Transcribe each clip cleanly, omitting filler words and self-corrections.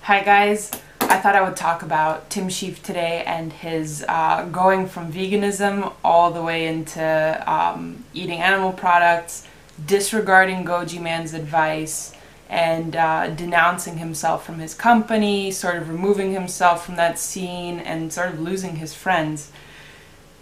Hi guys, I thought I would talk about Tim Shieff today and his going from veganism all the way into eating animal products, disregarding GojiMan's advice, and denouncing himself from his company, sort of removing himself from that scene and sort of losing his friends.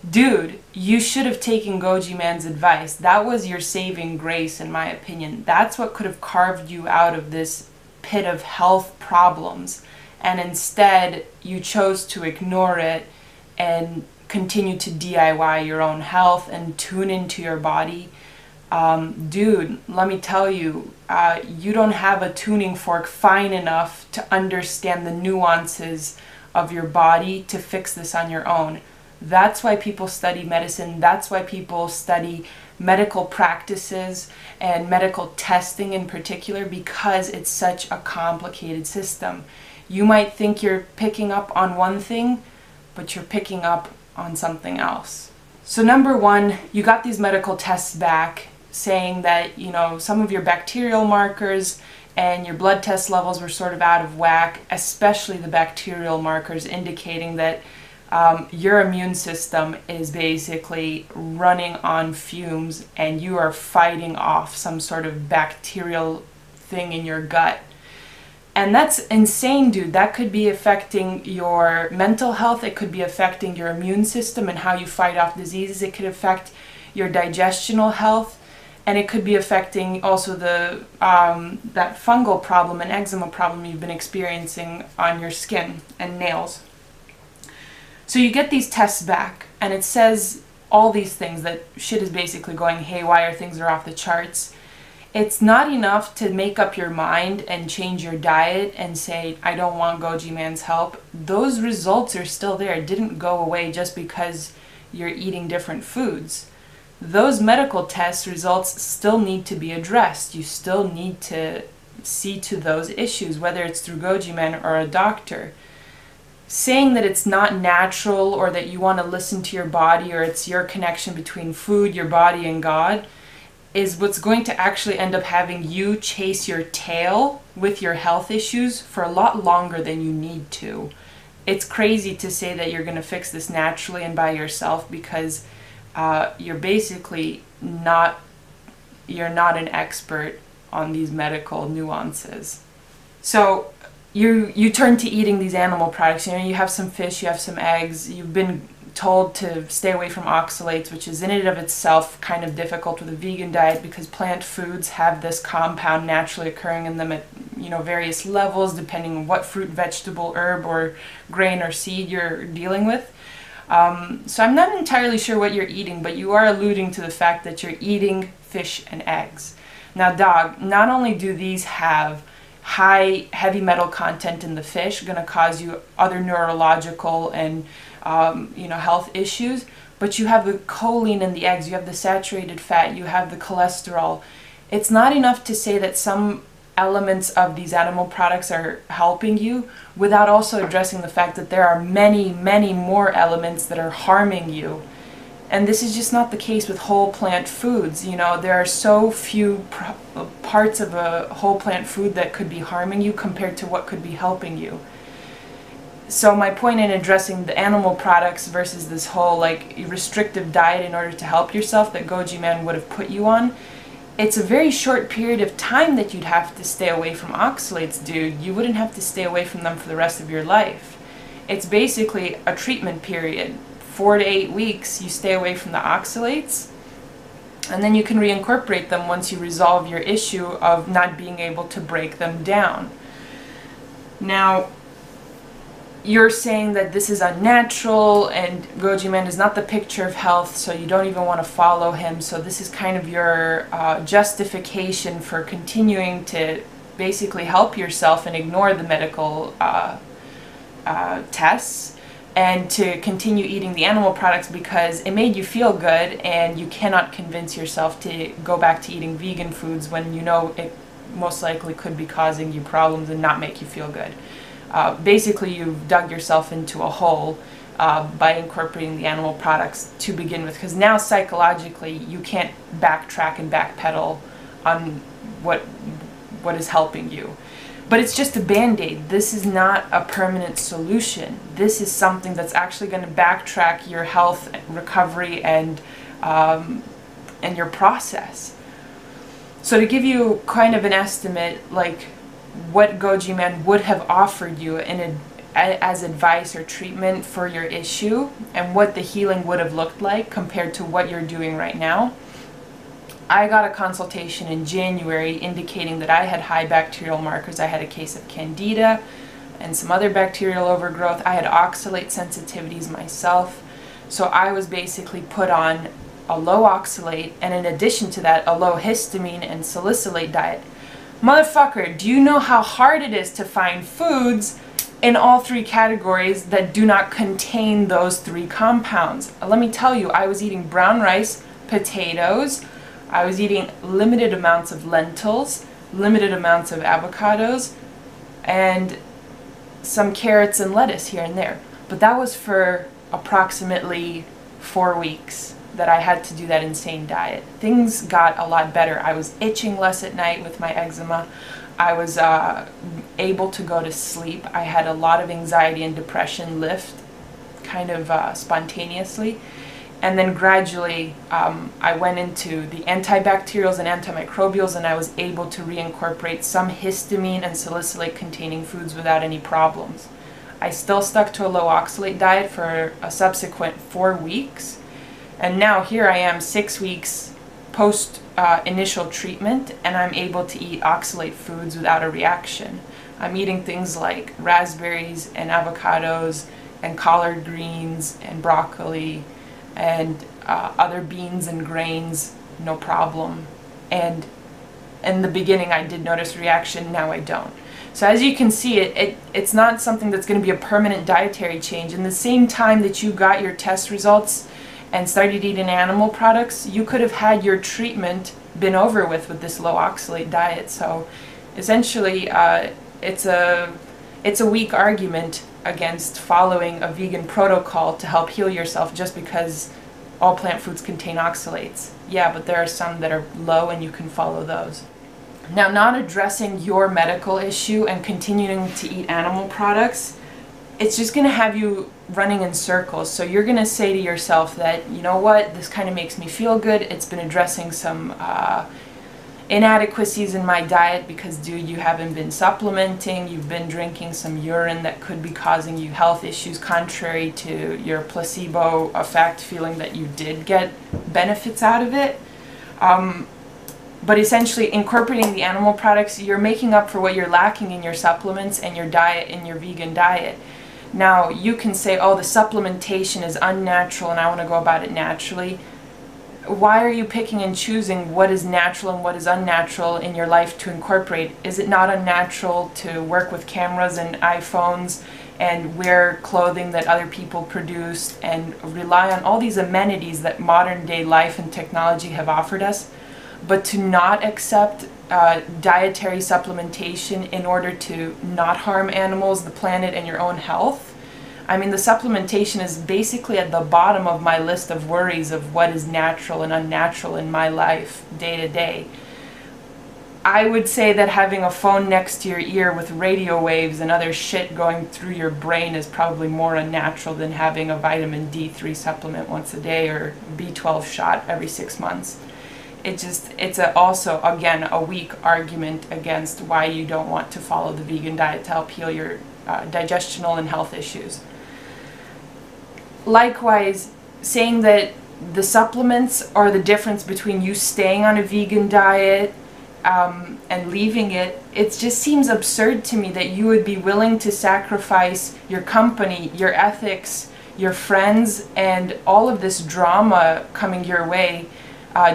Dude, you should have taken GojiMan's advice. That was your saving grace, in my opinion. That's what could have carved you out of this pit of health problems, and instead you chose to ignore it and continue to DIY your own health and tune into your body. Dude, let me tell you, you don't have a tuning fork fine enough to understand the nuances of your body to fix this on your own. That's why people study medicine. That's why people study medical practices and medical testing in particular, because it's such a complicated system. You might think you're picking up on one thing, but you're picking up on something else. So number one, you got these medical tests back saying that, you know, some of your bacterial markers and your blood test levels were sort of out of whack, especially the bacterial markers, indicating that your immune system is basically running on fumes and you are fighting off some sort of bacterial thing in your gut. And that's insane, dude. That could be affecting your mental health. It could be affecting your immune system and how you fight off diseases. It could affect your digestional health. And it could be affecting also the that fungal problem and eczema problem you've been experiencing on your skin and nails. So you get these tests back, and it says all these things, that shit is basically going haywire, things are off the charts. It's not enough to make up your mind and change your diet and say, I don't want GojiMan's help. Those results are still there. It didn't go away just because you're eating different foods. Those medical test results still need to be addressed. You still need to see to those issues, whether it's through GojiMan or a doctor. Saying that it's not natural, or that you want to listen to your body, or it's your connection between food, your body, and God, is what's going to actually end up having you chase your tail with your health issues for a lot longer than you need to. It's crazy to say that you're going to fix this naturally and by yourself, because you're basically not an expert on these medical nuances. So you turn to eating these animal products. You know, you have some fish, you have some eggs, you've been told to stay away from oxalates, which is in and of itself kind of difficult with a vegan diet, because plant foods have this compound naturally occurring in them at, you know, various levels depending on what fruit, vegetable, herb, or grain or seed you're dealing with. So I'm not entirely sure what you're eating, but you are alluding to the fact that you're eating fish and eggs. Now, dog, not only do these have high heavy metal content in the fish, going to cause you other neurological and health issues, but you have the choline in the eggs, you have the saturated fat, you have the cholesterol. It's not enough to say that some elements of these animal products are helping you without also addressing the fact that there are many, many more elements that are harming you. And this is just not the case with whole plant foods. You know, there are so few parts of a whole plant food that could be harming you compared to what could be helping you. So my point in addressing the animal products versus this whole like restrictive diet in order to help yourself that GojiMan would have put you on, it's a very short period of time that you'd have to stay away from oxalates, dude. You wouldn't have to stay away from them for the rest of your life. It's basically a treatment period. 4 to 8 weeks you stay away from the oxalates, and then you can reincorporate them once you resolve your issue of not being able to break them down. Now, you're saying that this is unnatural and GojiMan is not the picture of health, so you don't even want to follow him. So this is kind of your justification for continuing to basically help yourself and ignore the medical tests, and to continue eating the animal products because it made you feel good, and you cannot convince yourself to go back to eating vegan foods when you know it most likely could be causing you problems and not make you feel good. Basically, you've dug yourself into a hole by incorporating the animal products to begin with, because now psychologically you can't backtrack and backpedal on what is helping you. But it's just a band-aid. This is not a permanent solution. This is something that's actually going to backtrack your health, recovery, and your process. So to give you kind of an estimate, like what GojiMan would have offered you as advice or treatment for your issue, and what the healing would have looked like compared to what you're doing right now. I got a consultation in January indicating that I had high bacterial markers. I had a case of candida and some other bacterial overgrowth. I had oxalate sensitivities myself. So I was basically put on a low oxalate, and in addition to that, a low histamine and salicylate diet. Motherfucker, do you know how hard it is to find foods in all three categories that do not contain those three compounds? Let me tell you, I was eating brown rice, potatoes, I was eating limited amounts of lentils, limited amounts of avocados, and some carrots and lettuce here and there. But that was for approximately 4 weeks that I had to do that insane diet. Things got a lot better. I was itching less at night with my eczema. I was able to go to sleep. I had a lot of anxiety and depression lift kind of spontaneously. And then gradually I went into the antibacterials and antimicrobials, and I was able to reincorporate some histamine and salicylate containing foods without any problems. I still stuck to a low oxalate diet for a subsequent 4 weeks, and now here I am 6 weeks post initial treatment, and I'm able to eat oxalate foods without a reaction. I'm eating things like raspberries and avocados and collard greens and broccoli and other beans and grains, no problem. And in the beginning I did notice reaction, now I don't. So as you can see, it's not something that's going to be a permanent dietary change. In the same time that you got your test results and started eating animal products, you could have had your treatment been over with this low oxalate diet. So essentially it's a weak argument against following a vegan protocol to help heal yourself just because all plant foods contain oxalates. Yeah, but there are some that are low and you can follow those. Now, not addressing your medical issue and continuing to eat animal products, it's just going to have you running in circles. So you're going to say to yourself that, you know what, this kind of makes me feel good. It's been addressing some inadequacies in my diet because, dude, you haven't been supplementing, you've been drinking some urine that could be causing you health issues contrary to your placebo effect, feeling that you did get benefits out of it. But essentially incorporating the animal products, you're making up for what you're lacking in your supplements and your diet, in your vegan diet. Now, you can say, oh, the supplementation is unnatural and I want to go about it naturally. Why are you picking and choosing what is natural and what is unnatural in your life to incorporate? Is it not unnatural to work with cameras and iPhones and wear clothing that other people produced and rely on all these amenities that modern day life and technology have offered us, but to not accept dietary supplementation in order to not harm animals, the planet, and your own health? I mean, the supplementation is basically at the bottom of my list of worries of what is natural and unnatural in my life day to day. I would say that having a phone next to your ear with radio waves and other shit going through your brain is probably more unnatural than having a vitamin D3 supplement once a day or B12 shot every 6 months. It's also, again, a weak argument against why you don't want to follow the vegan diet to help heal your digestional and health issues. Likewise, saying that the supplements are the difference between you staying on a vegan diet and leaving it, it just seems absurd to me that you would be willing to sacrifice your company, your ethics, your friends, and all of this drama coming your way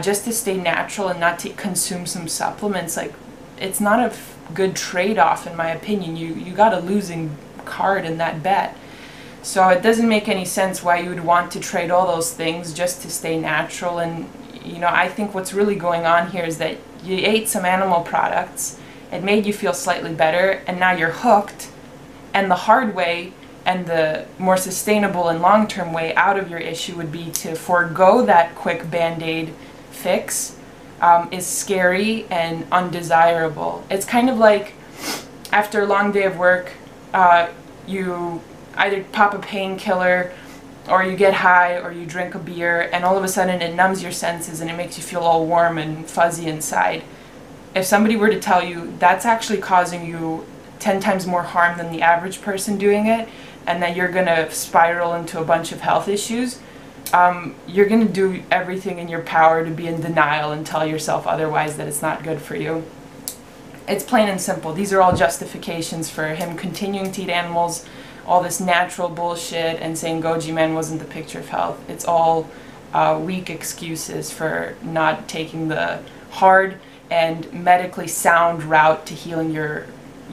just to stay natural and not to consume some supplements. Like, it's not a good trade-off in my opinion. You got a losing card in that bet. So it doesn't make any sense why you would want to trade all those things just to stay natural. And you know, I think what's really going on here is that you ate some animal products, it made you feel slightly better, and now you're hooked, and the hard way and the more sustainable and long-term way out of your issue would be to forego that quick band-aid fix. Is scary and undesirable. It's kind of like after a long day of work, you either pop a painkiller, or you get high, or you drink a beer, and all of a sudden it numbs your senses and it makes you feel all warm and fuzzy inside. If somebody were to tell you that's actually causing you 10 times more harm than the average person doing it, and that you're going to spiral into a bunch of health issues, you're going to do everything in your power to be in denial and tell yourself otherwise, that it's not good for you. It's plain and simple. These are all justifications for him continuing to eat animals, all this natural bullshit, and saying GojiMan wasn't the picture of health. It's all weak excuses for not taking the hard and medically sound route to healing your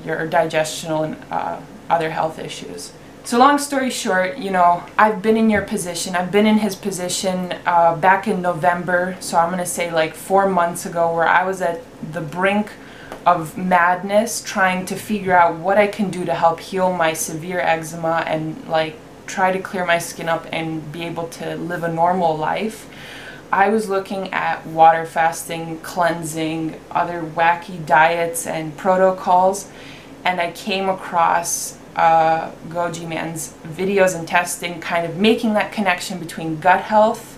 digestional and other health issues. So long story short, you know, I've been in your position. I've been in his position back in November, so I'm going to say like 4 months ago, where I was at the brink of madness, trying to figure out what I can do to help heal my severe eczema and like try to clear my skin up and be able to live a normal life. I was looking at water fasting, cleansing, other wacky diets and protocols, and I came across GojiMan's videos and testing, kind of making that connection between gut health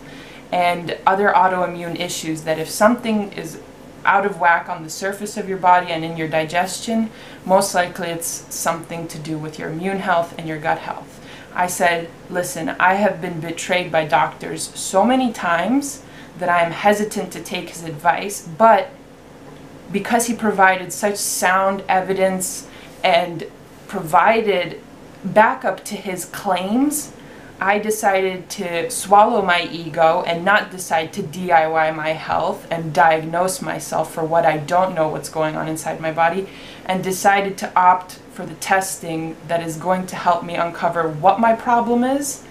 and other autoimmune issues, that if something is out of whack on the surface of your body and in your digestion, most likely it's something to do with your immune health and your gut health. I said, listen, I have been betrayed by doctors so many times that I am hesitant to take his advice, but because he provided such sound evidence and provided backup to his claims, I decided to swallow my ego and not decide to DIY my health and diagnose myself for what I don't know what's going on inside my body, and decided to opt for the testing that is going to help me uncover what my problem is,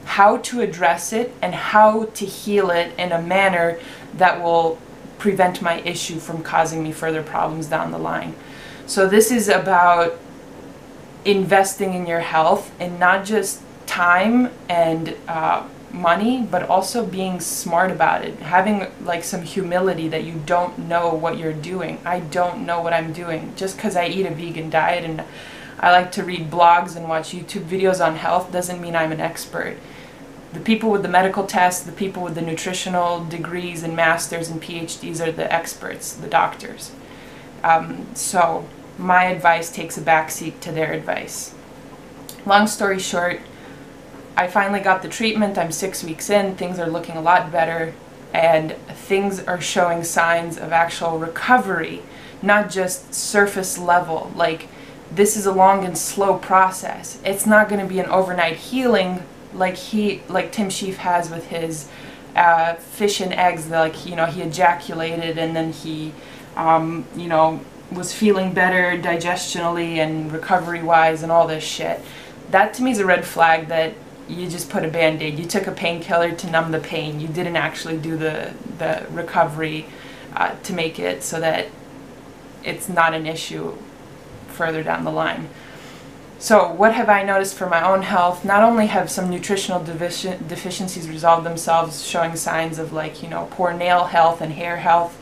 how to address it, and how to heal it in a manner that will prevent my issue from causing me further problems down the line. So this is about investing in your health, and not just time and money, but also being smart about it, having like some humility that you don't know what you're doing. I don't know what I'm doing. Just because I eat a vegan diet and I like to read blogs and watch YouTube videos on health doesn't mean I'm an expert. The people with the medical tests, the people with the nutritional degrees and masters and PhDs are the experts, the doctors. So my advice takes a backseat to their advice. Long story short, I finally got the treatment. I'm 6 weeks in. Things are looking a lot better, and things are showing signs of actual recovery, not just surface level. Like, this is a long and slow process. It's not going to be an overnight healing like Tim Shieff has with his fish and eggs. Like, you know, he ejaculated and then he, you know, was feeling better digestionally and recovery-wise and all this shit. That to me is a red flag that you just put a band-aid. You took a painkiller to numb the pain. You didn't actually do the recovery to make it so that it's not an issue further down the line. So what have I noticed for my own health? Not only have some nutritional deficiencies resolved themselves, showing signs of, like, you know, poor nail health and hair health,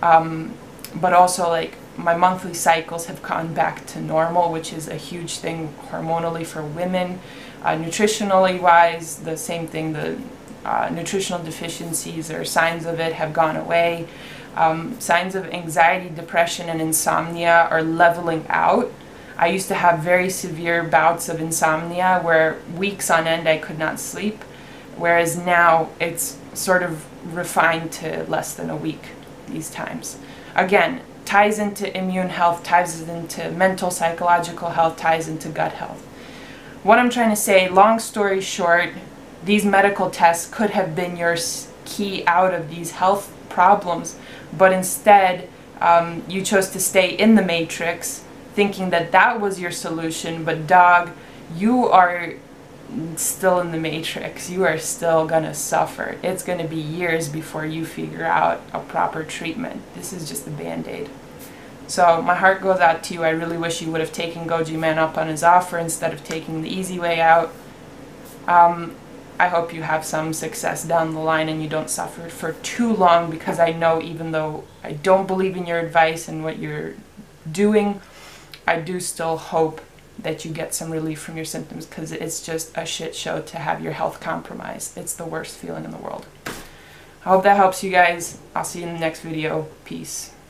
but also like my monthly cycles have gone back to normal, which is a huge thing hormonally for women. Nutritionally wise, the same thing. The nutritional deficiencies or signs of it have gone away. Signs of anxiety, depression, and insomnia are leveling out. I used to have very severe bouts of insomnia where weeks on end I could not sleep, whereas now it's sort of refined to less than a week these times. Again, ties into immune health, ties into mental, psychological health, ties into gut health. What I'm trying to say, long story short, these medical tests could have been your key out of these health problems, but instead you chose to stay in the matrix, thinking that that was your solution. But dog, you are still in the matrix. You are still gonna suffer. It's gonna be years before you figure out a proper treatment. This is just a band-aid. So my heart goes out to you. I really wish you would have taken GojiMan up on his offer instead of taking the easy way out. I hope you have some success down the line and you don't suffer for too long, because I know, even though I don't believe in your advice and what you're doing, I do still hope that you get some relief from your symptoms, because it's just a shit show to have your health compromised. It's the worst feeling in the world. I hope that helps you guys. I'll see you in the next video. Peace.